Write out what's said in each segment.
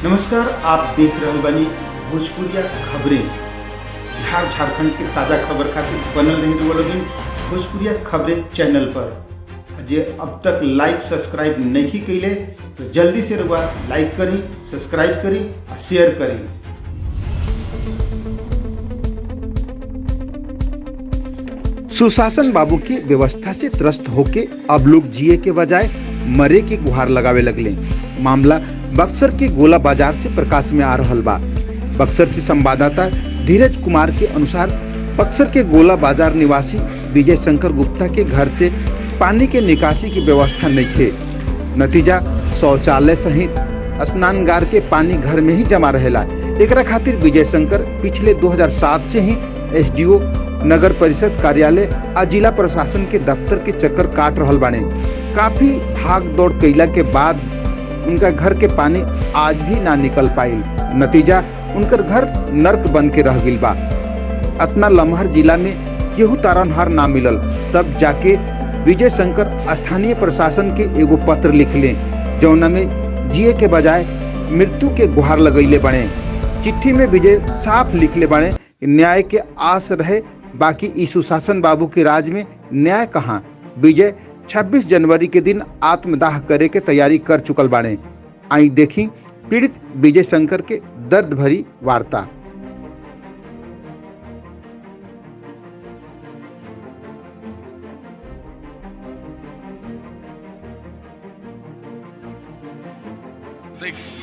नमस्कार, आप देख रहे बनी भोजपुरिया खबरें। बिहार झारखंड के ताज़ा खबर खातिर बनल रही लोगिन भोजपुरिया खबरें चैनल पर। जे अब तक लाइक सब्सक्राइब नहीं कैले तो जल्दी से रुआ लाइक करी, सब्सक्राइब करी और शेयर करी। सुशासन बाबू की व्यवस्था से त्रस्त होके अब लोग जिए के बजाय मरे की गुहार लगावे लगले। मामला बक्सर के गोला बाजार से प्रकाश में आ रहल बा। बक्सर से संवाददाता धीरज कुमार के अनुसार बक्सर के गोला बाजार निवासी विजय शंकर गुप्ता के घर से पानी के निकासी की व्यवस्था नहीं थे। नतीजा शौचालय सहित स्नानगार के पानी घर में ही जमा रहेला। एकरा खातिर विजय शंकर पिछले 2007 से ही एसडीओ, नगर परिषद कार्यालय और जिला प्रशासन के दफ्तर के चक्कर काट रहल बाने। काफी भाग दौड़ कैला के बाद उनका घर के पानी आज भी ना निकल पाइल। नतीजा उनकर घर नर्क बन के रह गिल बा। अतना लमहर जिला में केहू तारनहार ना मिलल, तब जाके विजय शंकर स्थानीय प्रशासन के एगो पत्र लिखले, जौना में जिए के बजाय मृत्यु के गुहार लगैले बने। चिट्ठी में विजय साफ लिखले बने, न्याय के आस रहे, बाकी ई सुशासन बाबू के राज में न्याय कहाँ। विजय 26 जनवरी के दिन आत्मदाह करे के तैयारी कर चुकल बाने। आई देखी पीड़ित विजय शंकर के दर्द भरी वार्ता।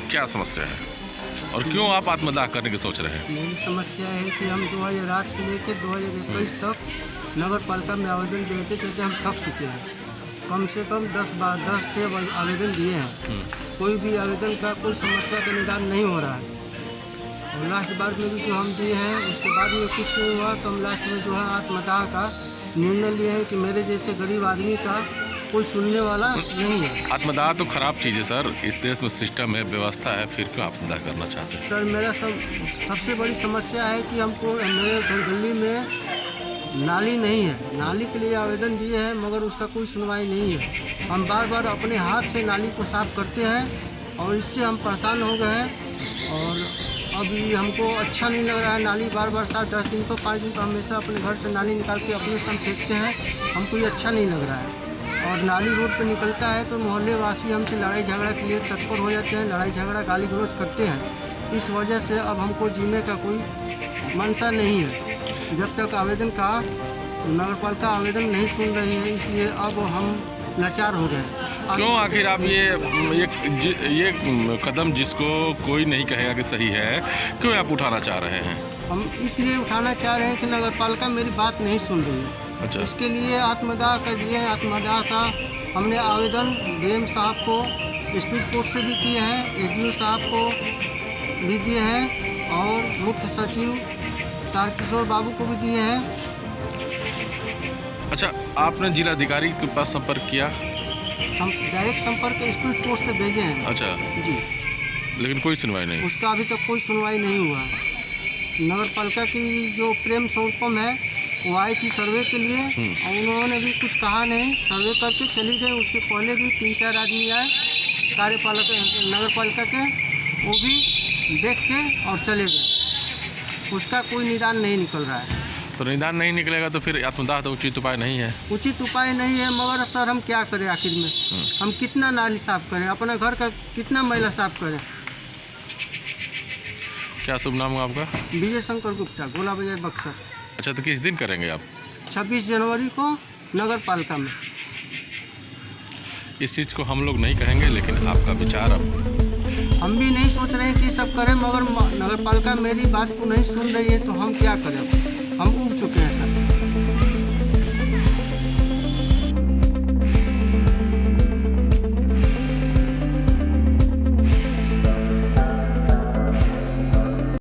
क्या समस्या है और क्यों आप आत्मदाह करने की सोच रहे हैं? मेरी समस्या है कि हम 2008 से लेकर 2021 तक नगर पालिका में आवेदन देते थे, हम थक चुके हैं। कम से कम 10 टेब आवेदन दिए हैं, कोई भी आवेदन का कोई समस्या का निदान नहीं हो रहा है। और लास्ट बार में भी जो हम दिए हैं उसके बाद में कुछ नहीं हुआ, तो हम लास्ट में जो है आत्मदाह का निर्णय लिए हैं कि मेरे जैसे गरीब आदमी का कोई सुनने वाला नहीं है। आत्मदाह तो खराब चीज़ है सर, इस देश में सिस्टम है, व्यवस्था है, फिर क्यों आत्मदाह करना चाहते हैं? सर मेरा सबसे बड़ी समस्या है कि हमको मेरे गली में नाली नहीं है। नाली के लिए आवेदन दिए हैं मगर उसका कोई सुनवाई नहीं है। हम बार बार अपने हाथ से नाली को साफ करते हैं और इससे हम परेशान हो गए हैं। और अभी हमको अच्छा नहीं लग रहा है। नाली बार बार 7-10 दिन पर 5 दिन पर हमेशा अपने घर से नाली निकाल के अपने सब फेंकते हैं, हमको ये अच्छा नहीं लग रहा है। और नाली रोड पे निकलता है तो मोहल्ले वासी हमसे लड़ाई झगड़ा के लिए तत्पर हो जाते हैं, लड़ाई झगड़ा गाली गलौज करते हैं। इस वजह से अब हमको जीने का कोई मनसा नहीं है। जब तक आवेदन का नगर पालिका आवेदन नहीं सुन रही है, इसलिए अब हम लाचार हो गए। क्यों आखिर आप ये कदम जिसको कोई नहीं कहेगा कि सही है, क्यों आप उठाना चाह रहे हैं? हम इसलिए उठाना चाह रहे हैं कि नगर पालिका मेरी बात नहीं सुन रही है। अच्छा, इसके लिए आत्मदाह कर दिए हैं। आत्मदाह का हमने आवेदन डीएम साहब को स्पीड कोर्ट से भी किए हैं, एसडीओ साहब को भी दिए हैं और मुख्य सचिव तारकिशोर बाबू को भी दिए हैं। अच्छा, आपने जिलाधिकारी के पास संपर्क किया? डायरेक्ट संपर्क स्पीड कोर्ट से भेजे हैं। अच्छा जी, लेकिन कोई सुनवाई नहीं? उसका अभी तक कोई सुनवाई नहीं हुआ है। नगर पालिका की जो प्रेम सोनपम है वो आई थी सर्वे के लिए और उन्होंने भी कुछ कहा नहीं, सर्वे करके चली गई। उसके पहले भी 3-4 आदमी आए कार्यपालिका नगर पालिका के, वो भी देख के और चले गए। उसका कोई निदान नहीं निकल रहा है। तो निदान नहीं निकलेगा तो फिर आत्मदाह तो उचित उपाय नहीं है? उचित उपाय नहीं है, मगर सर हम क्या करें आखिर में? हम कितना नाली साफ करें, अपने घर का कितना मैला साफ करें? क्या शुभ नाम है आपका? विजय शंकर गुप्ता, गोला बाजार बक्सर। अच्छा, तो किस दिन करेंगे आप? 26 जनवरी को नगर पालिका में। इस चीज़ को हम लोग नहीं कहेंगे, लेकिन आपका विचार अब हम भी नहीं सोच रहे हैं कि सब करें, मगर नगर पालिका मेरी बात को नहीं सुन रही है, तो हम क्या करें? हम उब चुके हैं सर।